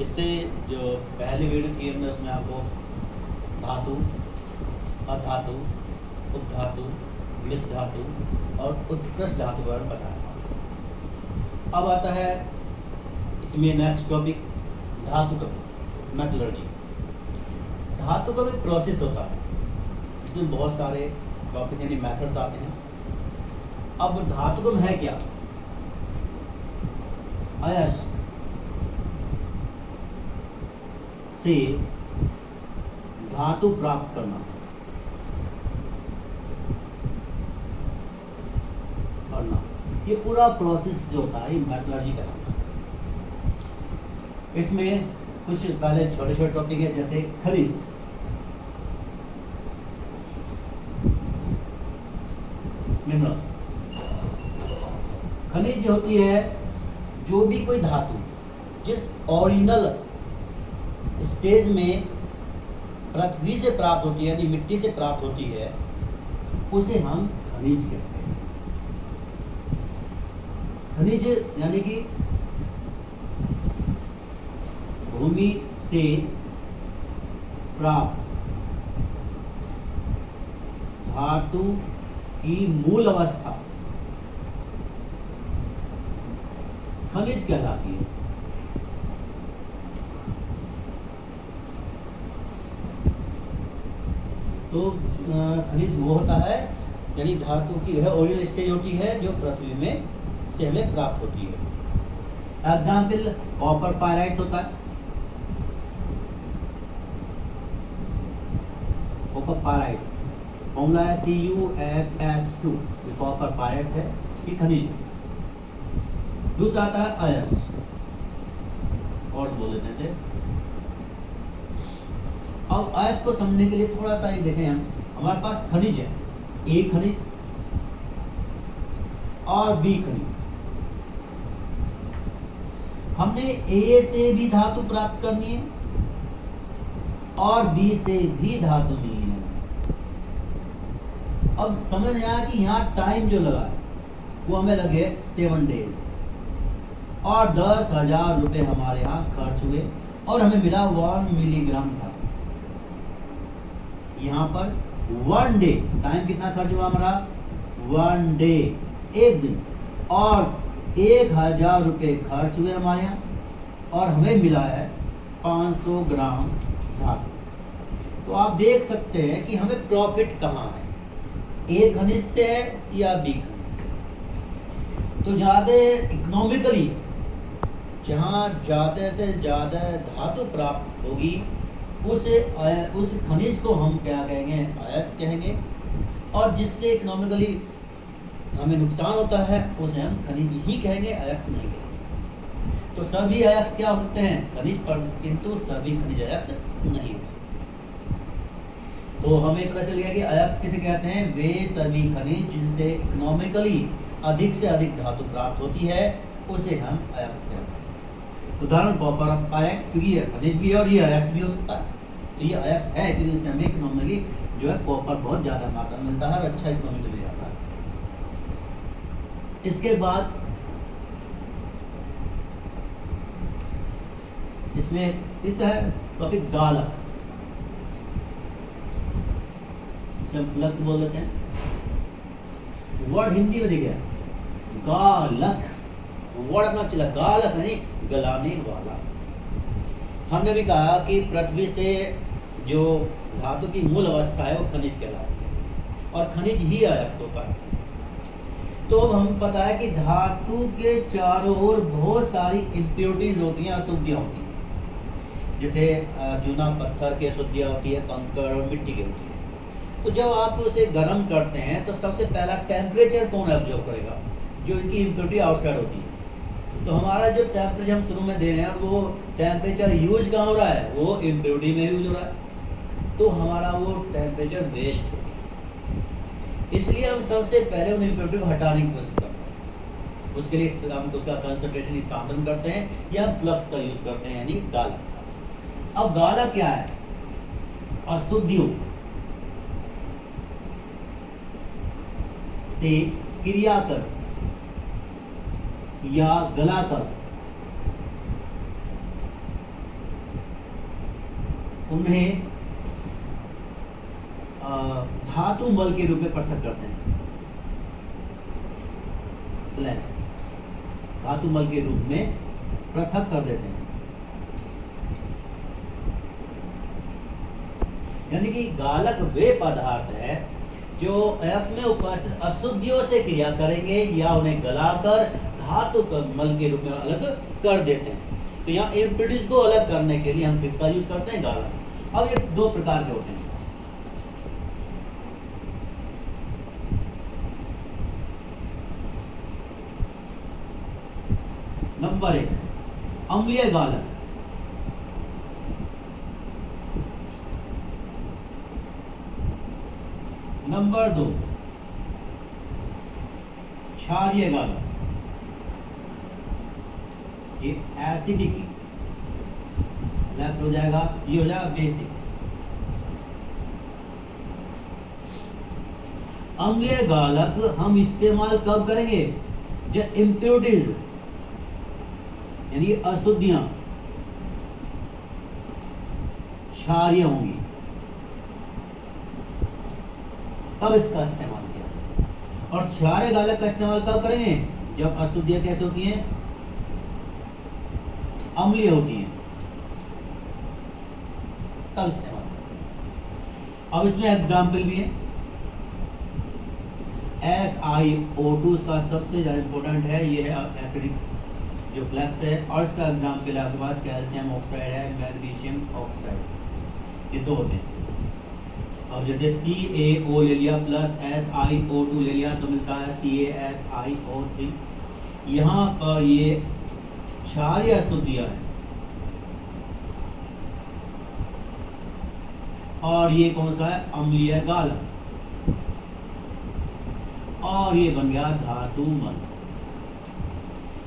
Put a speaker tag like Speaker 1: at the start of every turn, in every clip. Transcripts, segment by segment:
Speaker 1: इससे जो पहली वीडियो थी हमने उसमें आपको धातु, अधातु, उपधातु, मिश्र धातु और उत्कृष्ट धातु वर्ण बताया था। अब आता है इसमें नेक्स्ट टॉपिक धातु का मेटलर्जी। धातु का भी प्रोसेस होता है, इसमें बहुत सारे टॉपिक्स यानी मेथड्स आते हैं। अब धातुकम है क्या? अयस्क से धातु प्राप्त करना ये पूरा प्रोसेस जो होता है ये मेटलर्जी कहलाता है। इसमें कुछ पहले छोटे छोटे टॉपिक है, जैसे खनिज, मिनरल्स। खनिज होती है जो भी कोई धातु जिस ओरिजिनल स्टेज में पृथ्वी से प्राप्त होती है यानी मिट्टी से प्राप्त होती है उसे हम खनिज कहते हैं। खनिज यानी कि भूमि से प्राप्त धातु की मूल अवस्था खनिज कहलाती है। तो खनिज वो होता है यानी धातु की वह ओरिजिनल स्टेज होती है जो पृथ्वी में से हमें प्राप्त होती है। एग्जाम्पल कॉपर पायराइट्स होता है, कॉपर पायराइट्स फॉर्मूला है CuFs2, ये कॉपर पायराइट्स है, ये खनिज। दूसरा आता है अयस्क, कोर्स बोल देते हैं। अब अयस्क को समझने के लिए थोड़ा सा ही देखें हम, हमारे पास खनिज है, ए खनिज और बी खनिज। हमने ए से भी धातु प्राप्त करनी है और बी से भी धातु मिलनी है। अब समझ आया कि यहाँ टाइम जो लगा है वो हमें लगे 7 डेज और 10,000 रुपए हमारे यहाँ खर्च हुए और हमें मिला 1 मिलीग्राम धातु। यहाँ पर 1 डे टाइम कितना खर्च हुआ हमारा? 1 डे, एक दिन, और 1,000 रुपए खर्च हुए हमारे यहाँ और हमें मिला है 500 ग्राम धातु। तो आप देख सकते हैं कि हमें प्रॉफिट कहाँ है, ए खनिज से है या बी खनिज से। तो ज़्यादा इकोनॉमिकली जहाँ ज़्यादा से ज़्यादा धातु प्राप्त होगी उस खनिज को हम क्या कहेंगे? अयस्क कहेंगे। और जिससे इकोनॉमिकली हमें नुकसान होता है उसे हम खनिज ही कहेंगे, अयस्क नहीं कहेंगे। तो सभी अयस्क क्या हो सकते हैं? खनिज, पर किंतु सभी खनिज अयस्क नहीं हो सकते। तो हमें पता चल गया कि अयस्क किसे कहते हैं? वे सभी खनिज जिनसे इकोनॉमिकली अधिक से अधिक धातु प्राप्त होती है उसे हम अयस्क कहते हैं। उदाहरण कॉपर पायराइट, क्योंकि ये खनिज भी है और ये अयस्क भी हो सकता है। तो ये अयस्क है क्योंकि इससे हमें इकोनॉमिकली जो है कॉपर बहुत ज़्यादा मात्रा में मिलता है और अच्छा इकोनॉमिकली मिल जाता है। इसके बाद इसमें इस है टॉपिक गालक, फ्लक्स बोल देते हैं। वर्ड हिंदी में देखिए गालक, वर्ड अपना चला, गालक यानी गलाने वाला। हमने भी कहा कि पृथ्वी से जो धातु की मूल अवस्था है वो खनिज कहलाती है और खनिज ही अयस्क होता है। तो अब हम पता है कि धातु के चारों ओर बहुत सारी इम्प्योरिटीज होती हैं, अशुद्धियाँ होती हैं। जैसे चूना पत्थर की अशुद्धियाँ होती है, कंकड़ और मिट्टी की होती है। तो जब आप उसे गर्म करते हैं तो सबसे पहला टेम्परेचर कौन ऑब्जर्व करेगा? जो इनकी इम्प्योरिटी आउटसाइड होती है। तो हमारा जो टेम्परेचर हम शुरू में दे रहे हैं वो टेम्परेचर यूज कहाँ हो रहा है? वो इम्प्योरिटी में यूज हो रहा है। तो हमारा वो टेम्परेचर वेस्ट हो गया। इसलिए हम सबसे पहले उन इम्प्योरिटी को हटाने की कोशिश करते हैं। उसके लिए हम उसका कंसंट्रेशन स्थानांतरण करते हैं या फ्लक्स का यूज करते हैं, यानी गालक का। अब गालक क्या है? अशुद्धियों से क्रिया कर या गलाकर उन्हें धातु मल के रूप में पृथक करते हैं। स्लैग धातु मल के रूप में पृथक कर देते हैं। यानी कि गालक वे पदार्थ है जो X में उपस्थित अशुद्धियों से क्रिया करेंगे या उन्हें गलाकर धातु मल के रूप में अलग कर देते हैं। तो यहाँ इम्प्योरिटीज को अलग करने के लिए हम किसका यूज करते हैं? गालक। अब ये दो प्रकार के होते हैं। नंबर 1 अम्लीय गालक। नंबर 2 क्षारीय गालक। ये एसिडिक लैप्स हो जाएगा, ये हो जाएगा बेसिक। अम्लीय गालक हम इस्तेमाल कब करेंगे? जब इम्प्योरिटीज यानी अशुद्धियां क्षारीय होंगी तब इसका इस्तेमाल किया जाए। और क्षारीय गालक का इस्तेमाल कब करेंगे? जब अशुद्धियां कैसे होती हैं? अम्लीय होती हैं, तब इस्तेमाल करते हैं। अब इसमें एग्जाम्पल भी है। SiO2 इसका सबसे ज्यादा इंपॉर्टेंट है। ये है एसिडिक जो फ्लैक्स है। और इसका एग्जाम्पल आपके पास कैल्शियम ऑक्साइड है, मैग्नीशियम ऑक्साइड, ये दो होते हैं। अब जैसे CaO ले लिया प्लस SiO2 ले लिया तो मिलता है CaSiO3। यहाँ पर ये क्षारीय अशुद्धियां हैं और ये कौन सा है? अम्लीय गालक। और ये बन गया धातु मल।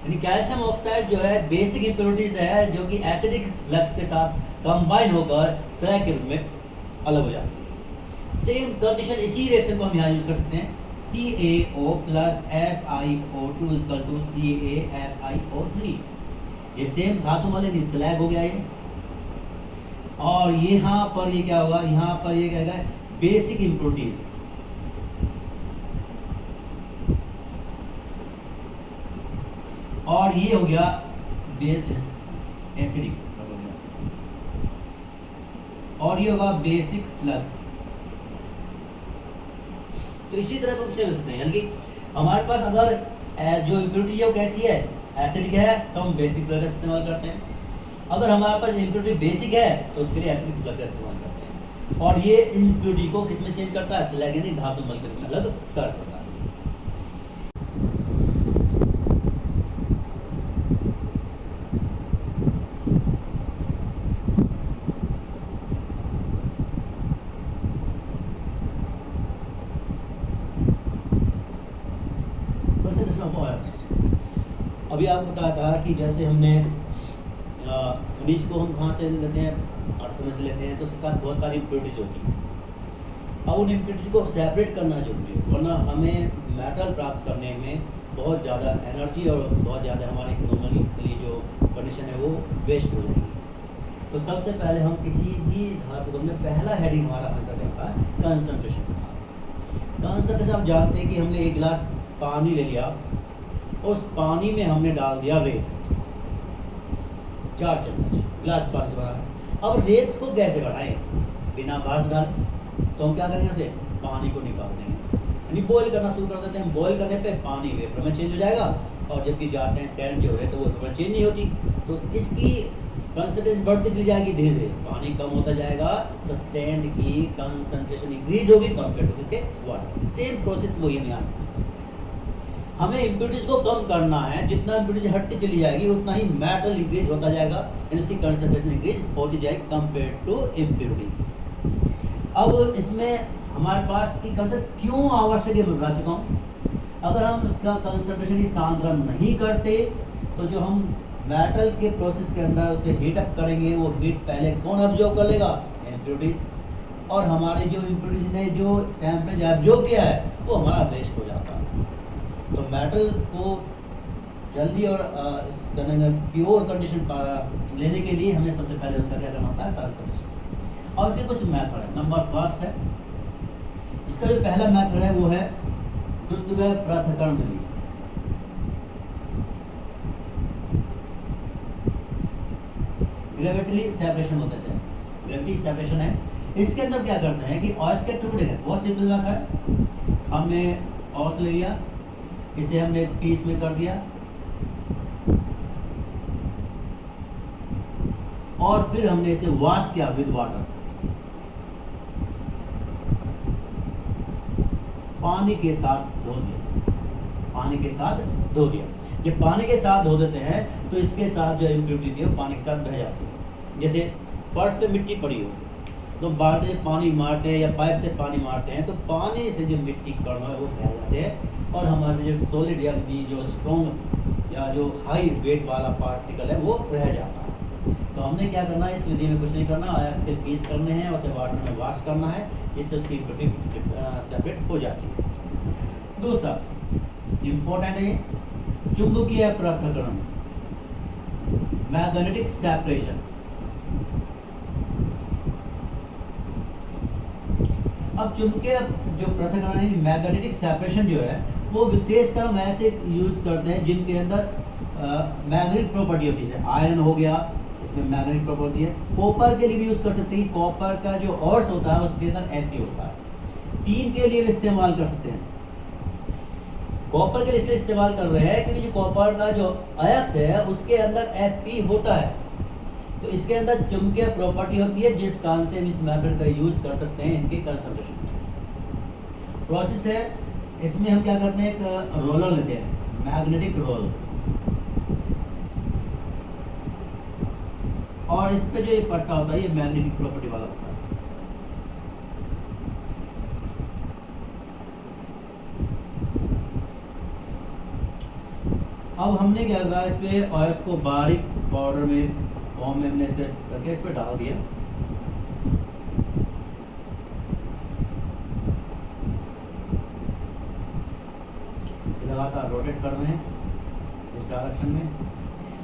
Speaker 1: यानी कैल्शियम ऑक्साइड जो है बेसिक इंप्योरिटीज है जो कि एसिडिक फ्लक्स के साथ कंबाइन होकर स्लैग के रूप में अलग हो जाती है। सेम कंडीशन इसी रिएक्शन को हम यहाँ यूज कर सकते हैं। CaO plus SiO2 equal to CaSiO3। ये सेम धातु मल यानी स्लैग हो गया ये। और यहाँ पर ये क्या होगा? यहाँ पर ये क्या होगा? Basic impurities. और ये हो गया एसिडिक हो गया। और ये होगा बेसिक फ्लक्स। तो इसी तरह को समझते हैं। यानी कि हमारे पास अगर जो इम्प्योरिटी है वो कैसी है? एसिडिक है तो हम बेसिक फ्लक्स इस्तेमाल करते हैं। अगर हमारे पास इम्प्योरिटी बेसिक है तो उसके लिए एसिडिक फ्लक्स का इस्तेमाल करते हैं। और ये इम्प्योरिटी को किस में चेंज करता है? स्लैग यानी धातु मल के रूप में अलग कर देता है। अभी आपको बताया था कि जैसे हमने खनिज को हम कहाँ से लेते हैं? अर्थ में से लेते हैं। तो उसके साथ बहुत सारी इम्प्योरिटीज होती हैं। अब उन इम्प्योरिटीज को सेपरेट करना जरूरी है, वरना हमें मेटल प्राप्त करने में बहुत ज़्यादा एनर्जी और बहुत ज़्यादा हमारे इकोनॉमी के लिए जो कंडीशन है वो वेस्ट हो जाएगी। तो सबसे पहले हम किसी भी धातु में पहला हेडिंग हमारा हमेशा रहता है कंसंट्रेशन। कंसंट्रेशन आप जानते हैं कि हमने एक गिलास पानी ले लिया, उस पानी में हमने डाल दिया रेत 4 चम्मच, गिलास पानी से भरा। अब रेत को कैसे बढ़ाएं? बिना बाहर से डालें तो हम क्या करेंगे? उसे पानी को निकाल देंगे, यानी बॉईल करना शुरू कर देते हैं। बॉईल करने पे पानी वेपर में चेंज हो जाएगा। और जबकि जाते हैं सैंड जो है तो वो वेपर में चेंज नहीं होती, तो इसकी कंसंट्रेशन बढ़ती चली जाएगी धीरे धीरे। पानी कम होता जाएगा तो सैंड की कंसंट्रेशन इंक्रीज होगी कंपेयर टू इसके वाटर। सेम प्रोसेस वही है यहाँ से। हमें इम्प्योरिटीज को कम करना है। जितना इम्प्योरिटीज हटती चली जाएगी उतना ही मेटल इंक्रीज होता जाएगा, यानी इसकी कंसंट्रेशन इंक्रीज होती जाएगी कंपेयर टू इम्प्योरिटीज। अब इसमें हमारे पास की कंसंट्रेशन क्यों आवश्यक है मैं बता चुका हूँ। अगर हम इसका कंसंट्रेशन ही सांद्रण नहीं करते तो जो हम मेटल के प्रोसेस के अंदर उसे हीट अप करेंगे, वो हीट पहले कौन ऑब्जॉर्व कर लेगा? इम्प्योरिटीज। और हमारे जो इम्प्योरिटीज ने जो टेम्परेचर ऑब्जॉर्व किया है वो हमारा वेस्ट हो जाता है। तो मेटल को जल्दी और प्योर कंडीशन लेने के लिए हमें सबसे पहले उसका क्या करना होता है? कंसंट्रेशन। और इसके कुछ मेथड है। नंबर फर्स्ट है, इसका जो पहला मेथड है वो है द्वितीय पृथक्करण विधि। ग्रेविटी सेपरेशन होता है, ग्रेविटी सेपरेशन है। इसके अंदर क्या करते हैं कि ऑयस के टुकड़े हैं, बहुत सिंपल मेथड है। हमने ऑयस ले लिया, इसे हमने पीस में कर दिया और फिर हमने इसे वॉश किया विद वाटर, पानी के साथ धो दिया, पानी के साथ धो दिया। जब पानी के साथ धो देते हैं तो इसके साथ जो इम्प्योरिटी थी वो पानी के साथ बह जाती है। जैसे फर्श पे मिट्टी पड़ी हो तो बाल्टी पानी मारते हैं या पाइप से पानी मारते हैं तो पानी से जो मिट्टी कण है वो बह जाते हैं और हमारे जो सॉलिड या जो स्ट्रॉन्ग या जो हाई वेट वाला पार्टिकल है वो रह जाता है। तो हमने क्या करना है, इस विधि में कुछ नहीं करना, आयस के पीस करने हैं और उसे वाटर में वॉश करना है, इससे उसकी इम्प्योरिटी सेपरेट हो जाती है। दूसरा इम्पोर्टेंट है चुंबकीय पृथक्करण, मैग्नेटिक सेपरेशन। अब चुंबकीय जो पृथक्करण है, मैग्नेटिक सेपरेशन जो है वो विशेषकर हम ऐसे यूज करते हैं जिनके अंदर मैग्नेटिक प्रॉपर्टी होती है। आयरन हो गया, इसमें मैग्नेटिक प्रॉपर्टी है। कॉपर के लिए भी यूज कर सकते हैं, कॉपर का जो ऑर्स होता है उसके अंदर Fe होता है। टीन के लिए भी इस्तेमाल कर सकते हैं। कॉपर के लिए इसलिए इस्तेमाल कर रहे हैं क्योंकि जो कॉपर का जो अयस्क है उसके अंदर Fe होता है, तो इसके अंदर चुंबकीय प्रॉपर्टी होती है, जिस कारण से इस मेथड का यूज कर सकते हैं इनके कंसंट्रेशन। प्रोसेस है, इसमें हम क्या करते हैं, एक रोलर लेते हैं, मैग्नेटिक रोल, और इस पे जो ये पट्टा होता है ये मैग्नेटिक प्रॉपर्टी वाला होता है। अब हमने क्या करा, इस पे ऑयल्स को बारीक पाउडर में फॉर्म में हमने इसे करके इस पे डाल दिया। लगातार रोटेट कर रहे हैं इस डायरेक्शन में।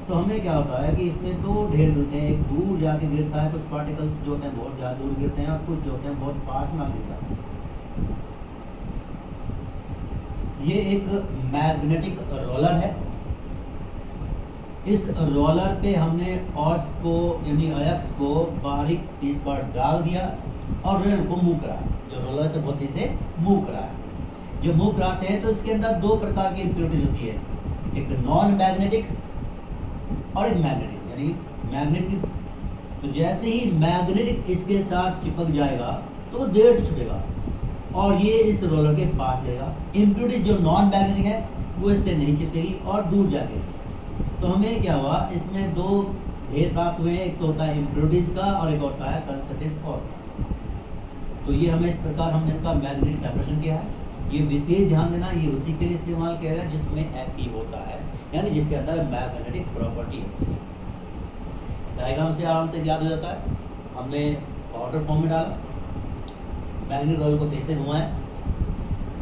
Speaker 1: तो हमें क्या होता है कि इसमें दो ढेर मिलते हैं, एक दूर जाके गिरता है, कुछ पार्टिकल्स जो होते हैं बहुत ज़्यादा दूर गिरते हैं और कुछ जो होते हैं बहुत पास में गिर जाते हैं। ये एक मैग्नेटिक रोलर है। इस रोलर पे हमने ऑयस को यानी अयस्क को बारीक पीस पर डाल दिया और रोलर को मूव कराया, जो रोलर से बहुत तेज से मूव कराया। जो मूव कराते हैं तो इसके अंदर दो प्रकार की इम्प्योरिटीज होती है, एक नॉन मैग्नेटिक और एक मैग्नेटिक। यानी मैग्नेटिक तो जैसे ही मैग्नेटिक इसके साथ चिपक जाएगा तो देर से छूटेगा और ये इस रोलर के पास रहेगा। इम्प्योरिटीज जो नॉन मैग्नेटिक है वो इससे नहीं चिपकेगी और दूर जाके। तो हमें क्या हुआ, इसमें दो ढेर प्राप्त हुए, एक तो होता है इम्प्योरिटीज का और एक होता है कंसंट्रेशन और। तो ये हमें इस प्रकार हमने इसका मैग्नेटिक सेपरेशन किया है। ये विशेष ध्यान देना, ये उसी के लिए इस्तेमाल किया गया जिसमें Fe होता है, यानी जिसके अंदर मैग्नेटिक प्रॉपर्टी होती है। डायग्राम से आराम से याद हो जाता है। हमने पाउडर फॉर्म में डाला, मैग्नेटिक रोल को तेज से घुमाया,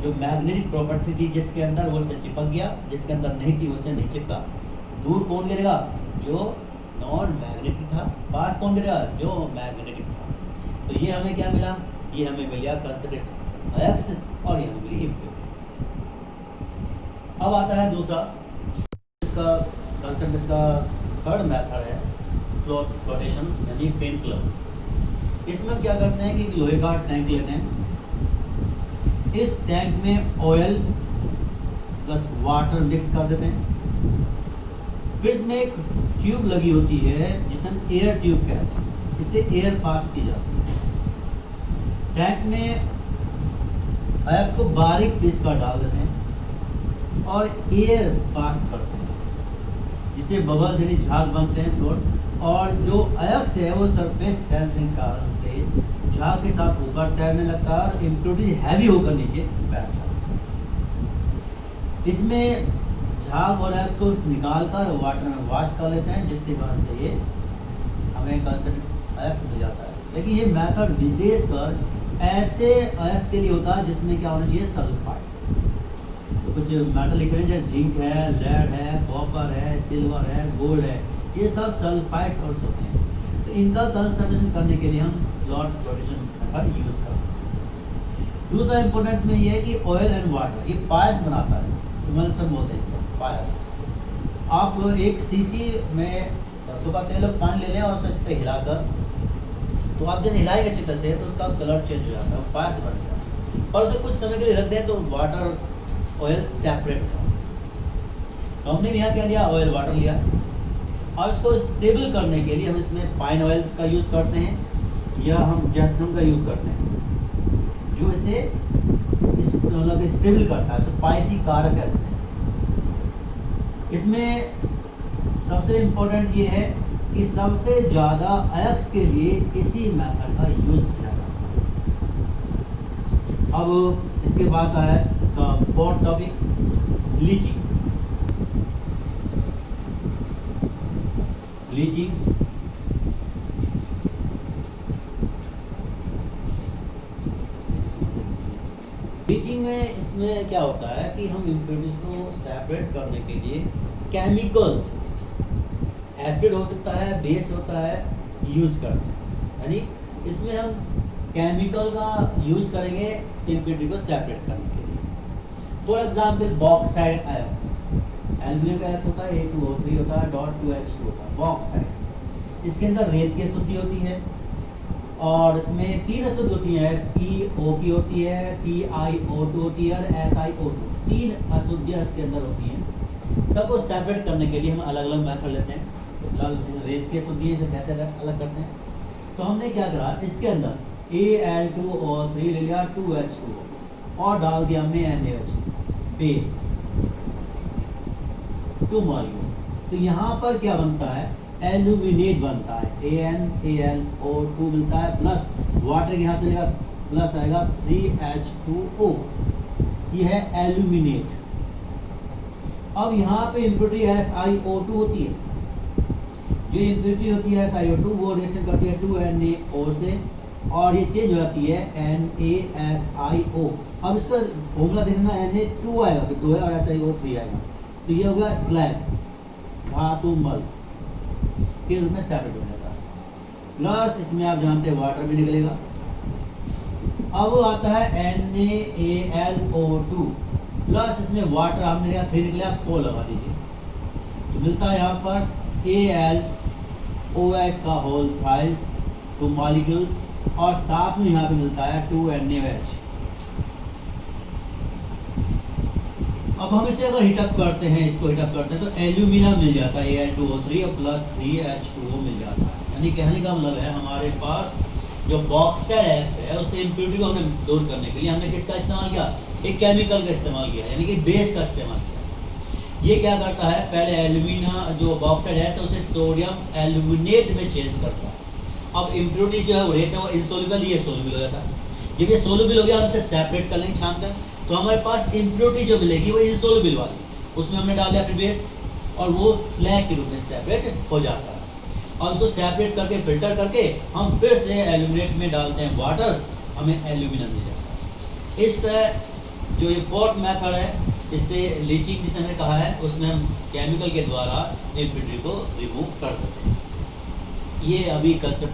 Speaker 1: जो मैग्नेटिक प्रॉपर्टी थी जिसके अंदर वो से चिपक गया, जिसके अंदर नहीं थी उससे नहीं चिपका। दूर कौन गिरेगा, जो नॉन मैग्नेटिक था, पास कौन गिरेगा, जो मैग्नेटिक था। तो ये हमें क्या मिला, ये हमें मिल गया कंसंट्रेशन अयस्क और ये हमें मिली इम्प्योरिटीज। अब आता है दूसरा, इसका कंसंट्रेशन का थर्ड मेथड है फ्लोटेशंस यानी फेन क्लब। इसमें हम क्या करते हैं कि लोहे का टैंक लेते हैं, इस टैंक में ऑयल प्लस वाटर मिक्स कर देते हैं। फिर इसमें एक ट्यूब लगी होती है जिसे हम एयर ट्यूब कहते हैं, जिससे एयर पास की जाती है। टैंक में अयस्क को बारीक पीस कर डाल देते हैं और एयर पास करते हैं, जिससे बबल्स यानी झाग बनते हैं, फ्लोट। और जो अयस्क है वो सरफेस टेंशन कारण से झाग के साथ ऊपर तैरने लगता है और इम्प्योरिटी हैवी होकर नीचे बैठ जाता है। इसमें झाग और अयस्क को निकाल कर वाटर में वॉश कर लेते हैं, जिसके कारण से ये हमें कंसंट्रेटेड अयस्क मिल जाता है। लेकिन ये मेथड विशेषकर ऐसे अयस्क के लिए होता है जिसमें क्या होना चाहिए, सल्फाइड। तो कुछ मेटल लिखे हैं जैसे जिंक है, लेड है, कॉपर है, सिल्वर है, गोल्ड है, ये सब सल्फाइड सोर्स होते हैं। तो इनका कंसंट्रेशन करने के लिए हम फ्लोट फ्लोटेशन मेथड यूज करते हैं। दूसरा इंपॉर्टेंस में ये है कि ऑयल एंड वाटर ये पायस बनाता है, इमल्सन बोलते हैं इसे, पायस। आप एक सीसी में सरसों का तेल और पानी ले लें और उसे अच्छे से हिलाकर, तो आप जैसे हिलाएंगे अच्छी तरह से तो उसका कलर चेंज हो जाता है, पायस बन जाता है। और उसे कुछ समय के लिए रख दें तो वाटर ऑयल सेपरेट था। तो हमने यहाँ क्या लिया, ऑयल वाटर लिया, और इसको स्टेबल करने के लिए हम इसमें पाइन ऑयल का यूज़ करते हैं या हम जैतून का यूज़ करते हैं, जो इसे मतलब स्टेबल करता है, तो पायसी कारक कहते हैं। इसमें सबसे इम्पोर्टेंट ये है कि सबसे ज़्यादा अयक्स के लिए इसी मेथड का यूज़ किया जाता है। अब इसके बाद है इसका फोर्थ टॉपिक, लीचिंग। लीचिंग में इसमें क्या होता है कि हम इम्प्योरिटीज को सेपरेट करने के लिए केमिकल, एसिड हो सकता है, बेस होता है, यूज करते हैं। यानी इसमें हम केमिकल का यूज करेंगे इम्प्योरिटी को सेपरेट करने के लिए। For example bauxite ions, aluminium का आयंस होता है A2O3 होता है, .2H2 होता है, बॉक्साइड। इसके अंदर रेत की अशुद्धि होती है और इसमें 3 अशुद्धि होती है, FeO की होती है, TiO2 होती है और SiO2, 3 अशुद्धियाँ इसके अंदर होती हैं। सबको सेपरेट करने के लिए हम अलग अलग मेथड लेते हैं। तो फिलहाल रेत की अशुद्धि से कैसे अलग करते हैं, तो हमने क्या करा, इसके अंदर Al2O3 ले लिया, 2H2 और डाल दिया हमने NaOH बेस, 2 मॉलिक्यूल। तो यहाँ पर क्या बनता है, एल्यूमिनेट बनता है, AnAlO2 मिलता है, प्लस वाटर यहाँ से लेगा प्लस आएगा 3H2O, ये है एल्यूमिनेट। अब यहाँ पे इम्प्योरिटी SiO2 होती है, जो इम्प्योरिटी होती है SiO2 वो रिएक्शन करती है 2NaO से और ये चेंज हो जाती है NaSiO। अब इसका फॉर्मूला देखना, Na2 आएगा कि 2 है और SiO3 आएगा, तो ये होगा स्लैग, धातु मल के रूप में सेपरेट हो जाता है। प्लस इसमें आप जानते हैं वाटर भी निकलेगा। अब आता है NaAlO2 प्लस इसमें वाटर हमने लिया 3 निकला, 4 लगा दीजिए, तो मिलता है यहाँ पर AlOH का होल थ्राइस 2 मॉलिक्यूल्स और साथ में यहाँ पे मिलता है 2NaOH। अब हम इसे अगर हीटअप करते हैं, इसको हीटअप करते हैं तो एल्यूमिना मिल जाता है, Al2O3 और प्लस 3H2O मिल जाता है। यानी कहने का मतलब है हमारे पास जो बॉक्साइड है उससे इम्प्योरिटी को हमने दूर करने के लिए हमने किसका इस्तेमाल किया, एक केमिकल का इस्तेमाल किया, यानी कि बेस का इस्तेमाल किया। ये क्या करता है, पहले एल्यूमिना जो बॉक्साइड है उसे सोडियम एल्यूमिनेट में चेंज करता है। अब इम्प्योरिटी जो है वो रेत है वो इनसोल्युबल, ये सोल्युबल हो जाता है। जब ये सोल्युबल हो गया, हम इसे सेपरेट कर लेंगे छान कर, तो हमारे पास इम्प्योरिटी जो मिलेगी वो इनसोल्युबल वाली, उसमें हमने डाल दिया फिर बेस और वो स्लैग के रूप में सेपरेट हो जाता है। और उसको सेपरेट करके फिल्टर करके हम फिर से एल्यूमिनेट में डालते हैं वाटर, हमें एल्यूमिनियम मिल जाता है। इस तरह जो ये फोर्थ मेथड है, इससे लीचिंग जिसे हमने कहा है, उसमें हम केमिकल के द्वारा इम्प्योरिटी को रिमूव कर देते हैं। ये अभी कल से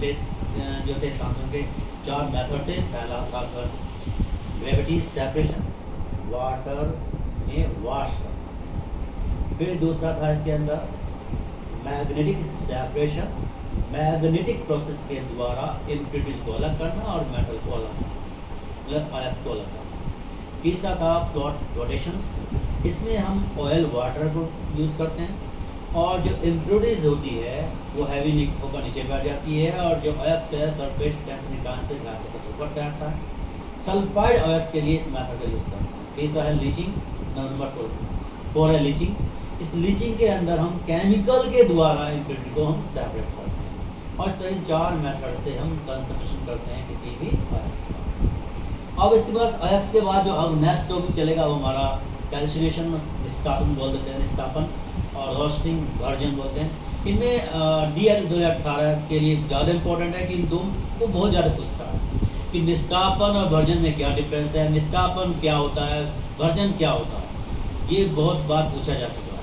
Speaker 1: जो थे सामने के 4 मेथड थे। पहला था ग्रेविटी सेपरेशन, वाटर में वॉश करना, फिर दूसरा था इसके अंदर मैग्नेटिक सेपरेशन, मैग्नेटिक प्रोसेस के द्वारा इम्प्योरिटीज को अलग करना और मेटल को अलग करना, आयंस को अलग करना। तीसरा था फ्लोटेशंस, इसमें हम ऑयल वाटर को यूज करते हैं और जो इम्प्योरिटीज होती है वो हैवी होकर नीचे बैठ जाती है और जो अयस्क है सरफेस टेंशन निकाल से ऊपर बैठता है। सल्फाइड अयस्क के लिए इस मेथड का यूज करते हैं। तीसरा है लीचिंग, नंबर 4 है लीचिंग। इस लीचिंग के अंदर हम केमिकल के द्वारा इम्प्योरिटी को हम सेपरेट करते हैं और इस तरह 4 मेथड से हम कंसंट्रेशन करते हैं किसी भी अयस्क का। अब इसके बाद अयस्क के बाद जो अब नेक्स्ट टॉपिक चलेगा वो हमारा कैल्सिनेशन, निस्तापन बोल देते हैं, निस्तापन और रोस्टिंग, वर्जन बोलते हैं। इनमें DL 2018 के लिए ज़्यादा इंपॉर्टेंट है कि इन दोनों को बहुत ज़्यादा पूछता है कि निस्तापन और वर्जन में क्या डिफरेंस है, निस्तापन क्या होता है, वर्जन क्या होता है, ये बहुत बार पूछा जा चुका है।